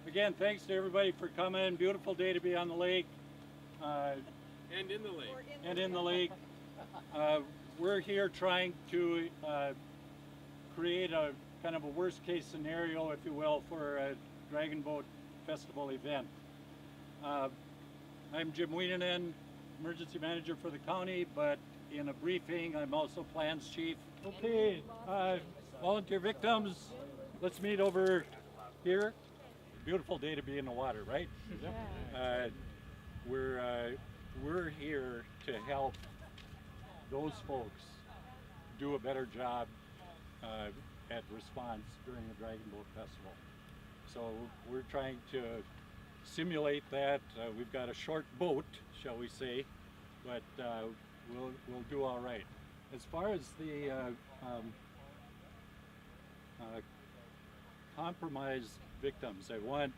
Again, thanks to everybody for coming. Beautiful day to be on the lake. And in the lake. And in the lake. We're here trying to create a kind of a worst case scenario, if you will, for a Dragon Boat Festival event. I'm Jim Wienen, emergency manager for the county, but in a briefing, I'm also plans chief. Okay, volunteer victims, let's meet over here. Beautiful day to be in the water, right? Yeah. We're here to help those folks do a better job at response during the Dragon Boat Festival. So we're trying to simulate that. We've got a short boat, shall we say, but we'll do all right. As far as the compromised victims, I want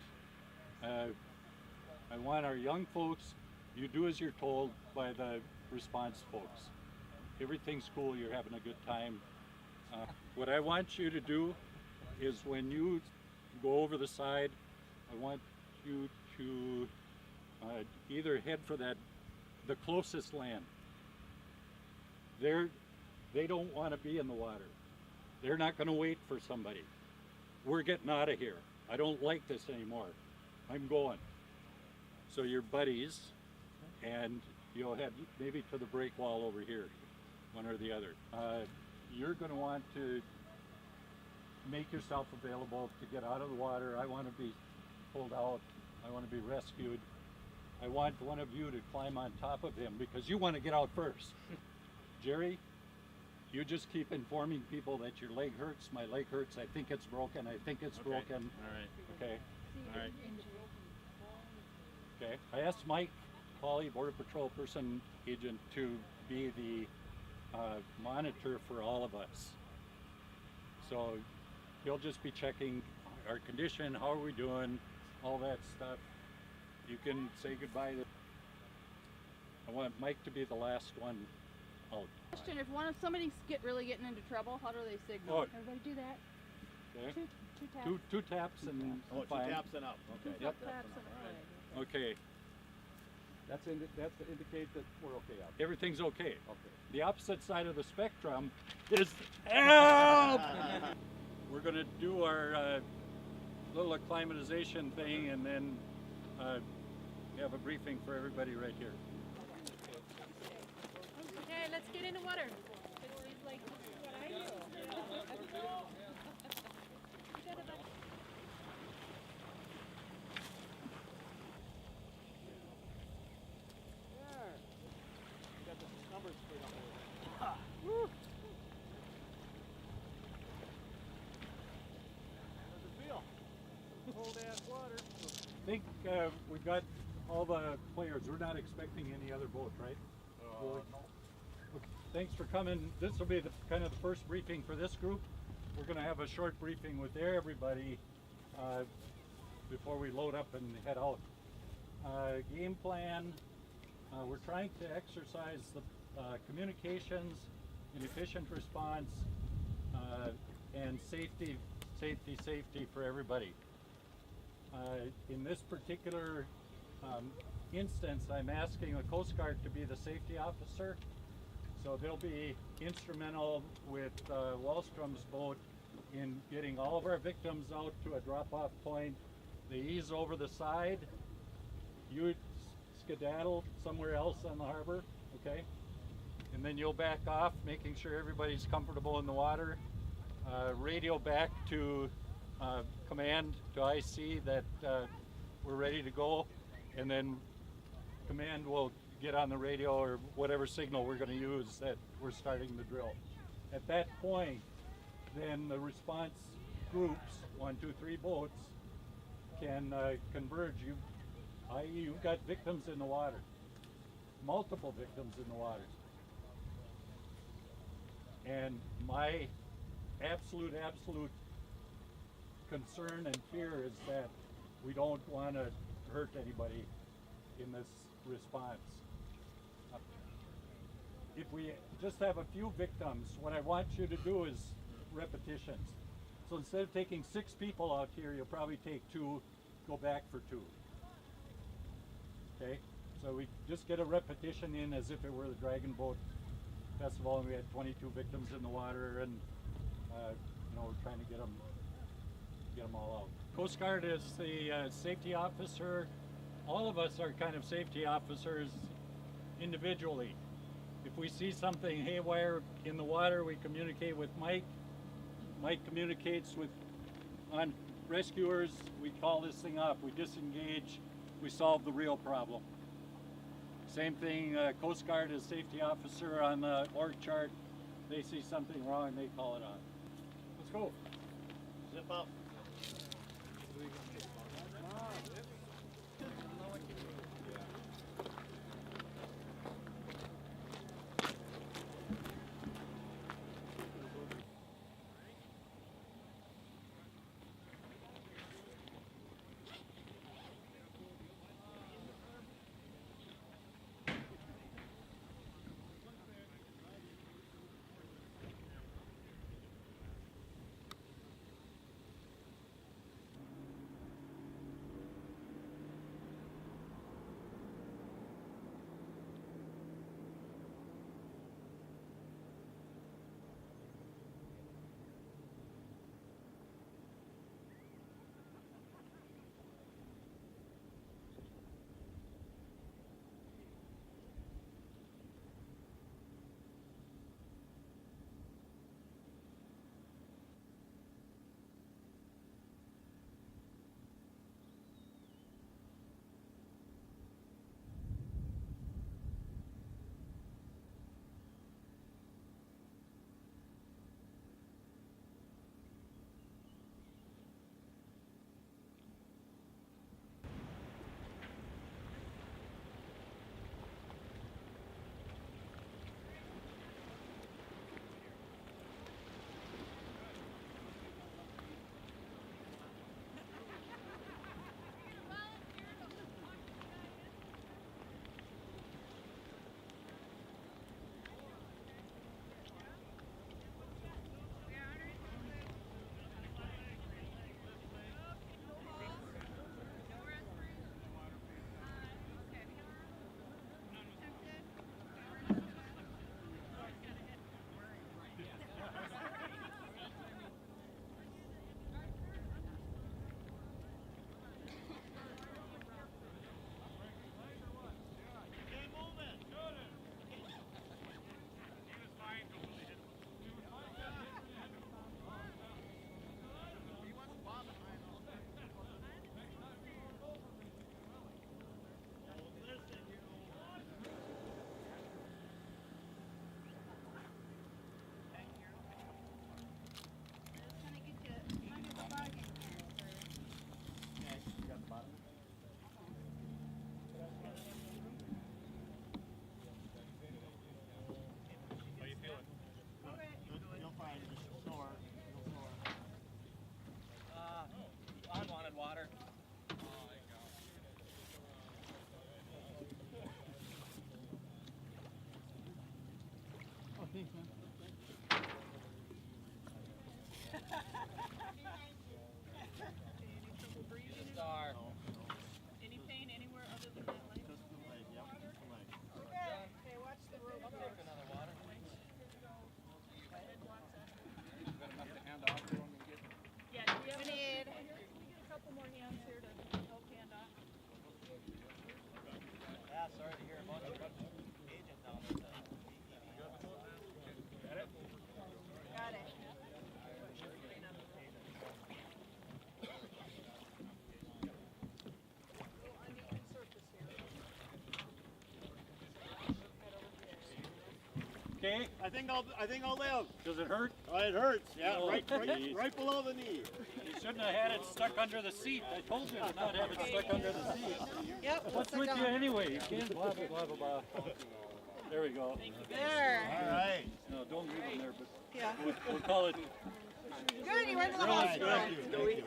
our young folks. You do as you're told by the response folks. Everything's cool. You're having a good time. What I want you to do is when you go over the side, I want you to either head for the closest land. They don't want to be in the water. They're not going to wait for somebody. We're getting out of here. I don't like this anymore. I'm going. So your buddies, and you'll head maybe to the break wall over here, one or the other. You're going to want to make yourself available to get out of the water. I want to be pulled out. I want to be rescued. I want one of you to climb on top of him because you want to get out first. Jerry, you just keep informing people that your leg hurts. My leg hurts. I think it's broken. I think it's broken. All right. Okay. All right. Okay. I asked Mike Pauley, Border Patrol person agent, to be the monitor for all of us. So he'll just be checking our condition, how are we doing, all that stuff. You can say goodbye to. I want Mike to be the last one out. Question: if somebody's really getting into trouble, how do they signal? Oh. Everybody do that. Okay. Two taps. Two taps and Oh, fine. 2 taps and up. Okay. Yep. Taps and away. Okay. That's to indicate that we're okay out there. Everything's okay. Okay. The opposite side of the spectrum is help. We're going to do our little acclimatization thing and then have a briefing for everybody right here. Okay, let's get in the water. I think we've got all the players. We're not expecting any other boat, right? No. Okay, thanks for coming. This will be kind of the first briefing for this group. We're going to have a short briefing with everybody before we load up and head out. Game plan. We're trying to exercise the communications and efficient response and safety for everybody. In this particular instance, I'm asking the Coast Guard to be the safety officer. So they'll be instrumental with Wallstrom's boat in getting all of our victims out to a drop-off point. They ease over the side. You skedaddle somewhere else on the harbor, okay? And then you'll back off, making sure everybody's comfortable in the water. Radio back to command to IC that we're ready to go, and then command will get on the radio or whatever signal we're going to use that we're starting the drill. At that point, then the response groups, 1, 2, 3 boats, can converge. You've got victims in the water, multiple victims in the water. And my absolute concern and fear is that we don't want to hurt anybody in this response. If we just have a few victims, what I want you to do is repetitions. So instead of taking 6 people out here, you'll probably take 2 go back for 2. Okay, so we just get a repetition in as if it were the Dragon Boat Festival, and we had 22 victims in the water, and you know, we're trying to get them all out. Coast Guard is the safety officer. All of us are kind of safety officers individually. If we see something haywire in the water, we communicate with Mike. Mike communicates with on rescuers. We call this thing off. We disengage. We solve the real problem. Same thing, Coast Guard is safety officer on the org chart. They see something wrong, they call it off. Let's go. Zip up. Unwanted water. Oh, thanks, man. Star. Any pain anywhere other than that leg? Just the leg, yep, just the leg. Okay, watch the rope. I'll take another water. Yeah, do we have need? Can we get a couple more hands here to help hand off? Yeah, sorry to hear a bunch of agents down there. Got it. Okay, I think I'll live. does it hurt? Oh, it hurts. Yeah, Oh, right geez. below the knee. You shouldn't have had it stuck under the seat. I told you to not have it stuck under the seat. Yep. What's with you anyway? You can't blah, blah, blah, blah, blah. There we go. There. All right. No, don't leave them there, but Yeah. we'll call it. Good, you went to the Really hospital. Thank you. Thank you.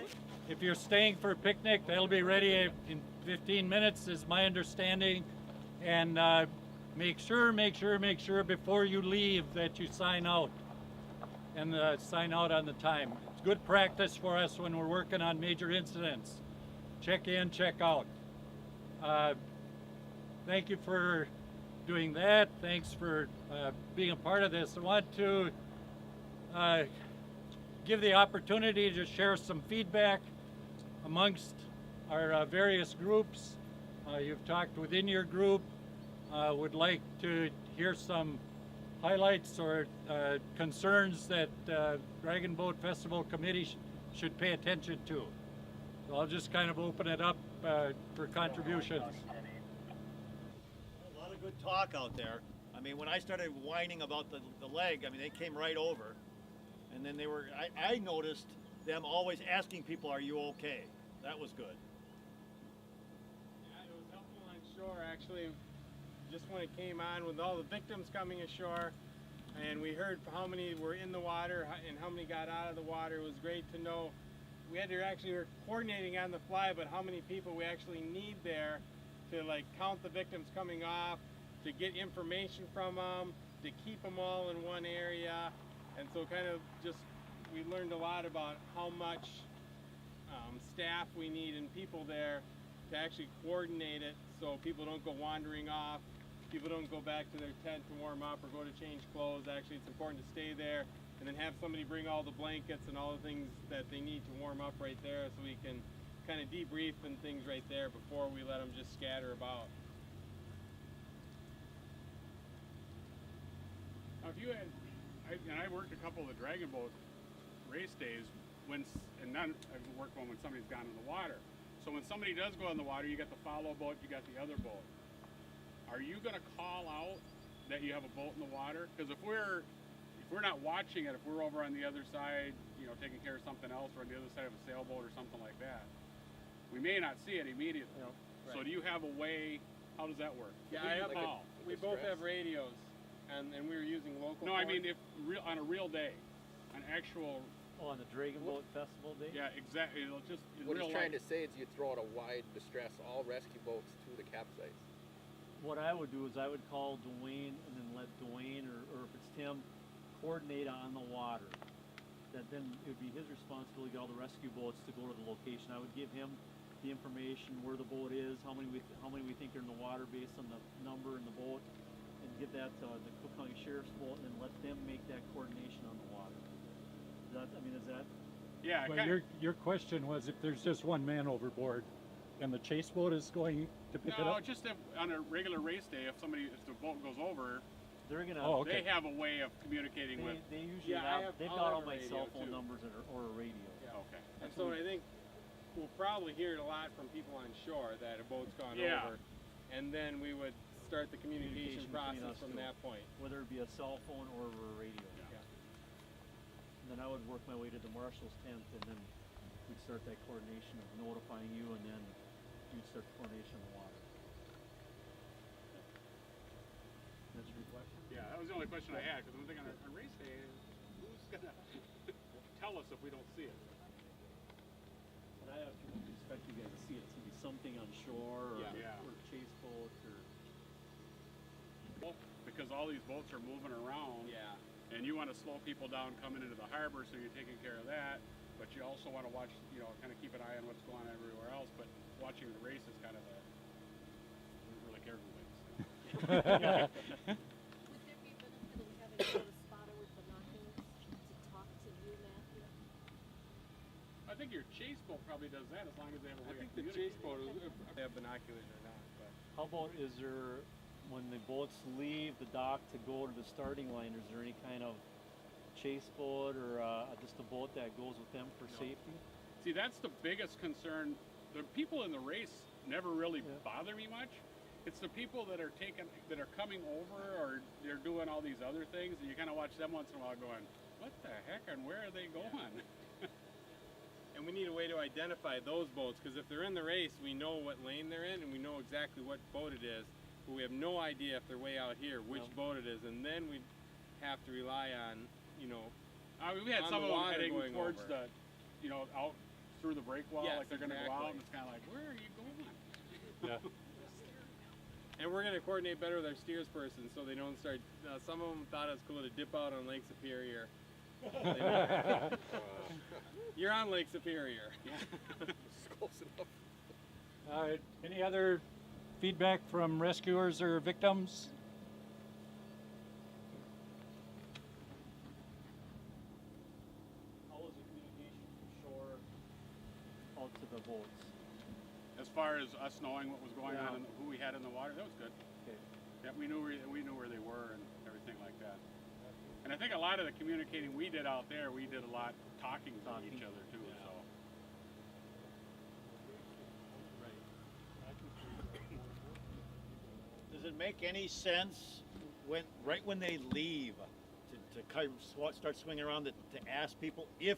If you're staying for a picnic, that'll be ready in 15 minutes is my understanding. And make sure before you leave that you sign out and sign out on the time. It's good practice for us when we're working on major incidents check in, check out. Thank you for doing that. Thanks for being a part of this. I want to give the opportunity to share some feedback amongst our various groups. You've talked within your group. Would like to hear some highlights or concerns that Dragon Boat Festival Committee should pay attention to. So I'll just kind of open it up for contributions. A lot of good talk out there. I mean, when I started whining about the leg, I mean, they came right over. And then I noticed them always asking people, are you okay? That was good. Yeah, it was helpful on shore actually. Just when it came on with all the victims coming ashore and we heard how many were in the water and how many got out of the water. It was great to know. We had to actually, we were coordinating on the fly, but how many people we actually need there to like count the victims coming off, to get information from them, to keep them all in one area. And so kind of just, we learned a lot about how much staff we need and people there to actually coordinate it so people don't go wandering off, people don't go back to their tent to warm up or go to change clothes. Actually, it's important to stay there and then have somebody bring all the blankets and all the things that they need to warm up right there so we can kind of debrief and things right there before we let them just scatter about. Now, if you had, I worked a couple of the Dragon Boat race days when I've worked one when somebody's gone in the water. So when somebody does go in the water, you got the follow boat, you got the other boat. Are you going to call out that you have a boat in the water? Because if we're not watching it, if we're over on the other side, you know, taking care of something else, or on the other side of a sailboat or something like that, we may not see it immediately. Right. So do you have a way? How does that work? Yeah, Who do you like call? we both have radios and we were using local No, I mean phones. if on a real day, an actual. Oh, on the Dragon Boat Festival day? Yeah, exactly. It'll just in What real he's trying life. to say is you throw out a wide distress, all rescue boats to the capsize. What I would do is I would call Dwayne and then let Dwayne, or if it's Tim, coordinate on the water. That then it would be his responsibility to get all the rescue boats to go to the location. I would give him the information where the boat is, how many we think are in the water based on the number in the boat, and give that to the Cook County Sheriff's boat, and then let them make that coordination on the water. Is that? Yeah, But your question was if there's just one man overboard and the chase boat is going to pick it no, up? just if, on a regular race day, if the boat goes over, They're gonna. Oh, okay. they have a way of communicating with. They usually Yeah, they've I'll got all have a my radio, cell phone too. numbers or a radio. Yeah. Okay. And so I think we'll probably hear it a lot from people on shore that a boat's gone Yeah. over, and then we would start the communication Communication between process us from two. that point. Whether it be a cell phone or a radio. Yeah. And then I would work my way to the marshal's tent, and then we'd start that coordination of notifying you, and then you'd start the coordination of the water. That's your question? Yeah, that was the only question I had, because I'm thinking on a race day, who's going to tell us if we don't see it? But I have to expect you guys to see it. It's gonna be something on shore, or, Yeah. or chase boat, or Well, because all these boats are moving around, Yeah. and you want to slow people down coming into the harbor, so you're taking care of that, but you also want to watch, kind of keep an eye on what's going on everywhere else, but watching the race is kind of really care who wins. Would there be benefit in having sort of spotter with binoculars to talk to you, Matthew? I think your chase boat probably does that as long as they have a I way think of the chase communicating. boat, if they have binoculars or not, but. how about is there, when the boats leave the dock to go to the starting line, is there any kind of chase boat or just a boat that goes with them for safety? See, that's the biggest concern. The people in the race never really Yeah. bother me much. It's the people that are coming over, or they're doing all these other things, and you kind of watch them once in a while going, what the heck, and where are they going? And we need a way to identify those boats, because if they're in the race, we know what lane they're in, and we know exactly what boat it is, but we have no idea if they're way out here, which Yeah. boat it is, and then we have to rely on, I mean, we had On some the of them water heading going towards over. out through the break wall, Yes, like they're going to go exactly. out, and it's kind of like, where are you going? Yeah. and we're going to coordinate better with our steers person, so they don't start, some of them thought it was cool to dip out on Lake Superior. You're on Lake Superior. It's close enough. Any other feedback from rescuers or victims? How was the communication from shore out to the boats? As far as us knowing what was going Yeah. on and who we had in the water, that was good. Okay. Yeah, we knew where they were and everything like that. And I think a lot of the communicating we did out there, we did a lot talking to each other too. Yeah. So Does it make any sense when right when they leave to kind of start swinging around to ask people if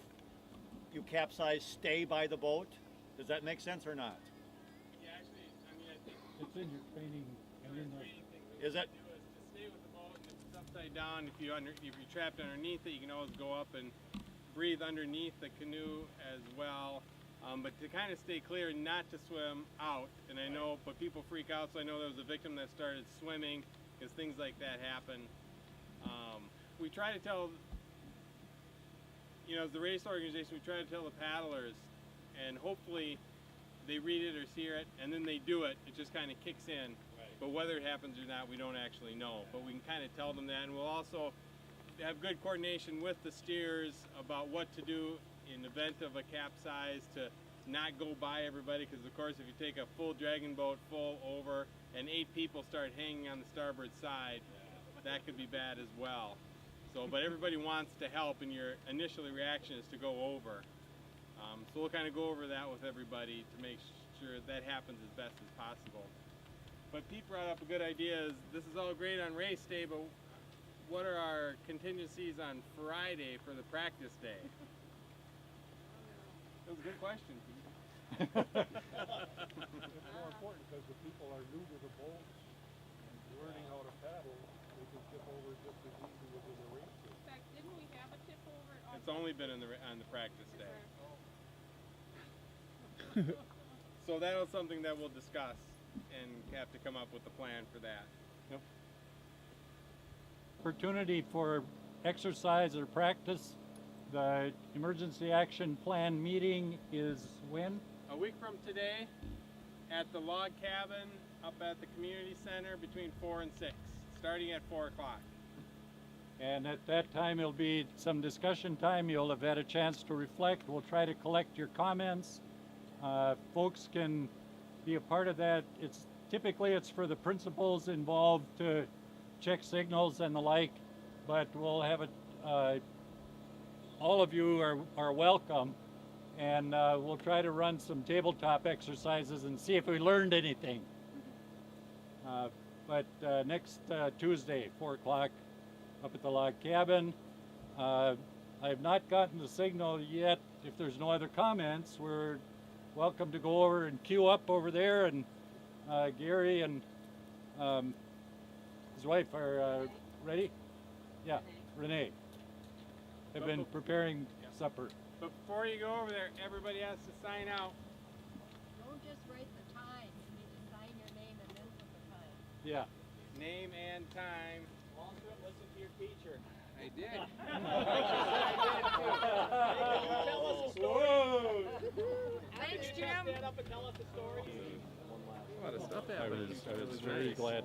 you capsize, stay by the boat? Does that make sense or not? Yeah, actually, I mean, I think It's in your training and in the. training thing we Is need it? to do is to stay with the boat, and if it's upside down, if you're trapped underneath it, you can always go up and breathe underneath the canoe as well. But to kind of stay clear, not to swim out. And I know, but people freak out. So I know there was a victim that started swimming because things like that happen. We try to tell, as the race organization, we try to tell the paddlers, and hopefully they read it or see it, and then they do it. It just kind of kicks in. But whether it happens or not, we don't actually know. But we can kind of tell them that, and we'll also have good coordination with the steers about what to do in the event of a capsize, to not go by everybody, because of course if you take a full dragon boat full over and 8 people start hanging on the starboard side, that could be bad as well. So, but everybody wants to help, and your initial reaction is to go over. So we'll kind of go over that with everybody to make sure that happens as best as possible. But Pete brought up a good idea. This is all great on race day, but what are our contingencies on Friday for the practice day? That was a good question, Pete. It's more important because the people are new to the boats and learning how to paddle, they can tip over just as easy within the race. In fact, didn't we have a tip over on It's only been on the practice day. So that was something that we'll discuss and have to come up with a plan for that. Opportunity for exercise or practice. The emergency action plan meeting is when? A week from today at the log cabin up at the community center between 4 and 6, starting at 4 o'clock. And at that time, it'll be some discussion time. You'll have had a chance to reflect. We'll try to collect your comments. Folks can be a part of that. Typically it's for the principals involved to check signals and the like, but we'll have it. All of you are welcome, and we'll try to run some tabletop exercises and see if we learned anything. But next Tuesday, 4 o'clock, up at the log cabin. I have not gotten the signal yet. If there's no other comments, we're welcome to go over and queue up over there, and Gary and his wife are ready? Yeah, Renee. Have been preparing supper. But before you go over there, everybody has to sign out. Don't just write the time, you need to sign your name and then put the time. Yeah. Name and time. Longstrip, listen to your teacher. I did. Tell us a story. Thanks, Can you Jim. stand up and tell us a story? A lot of stuff I happened. was very glad.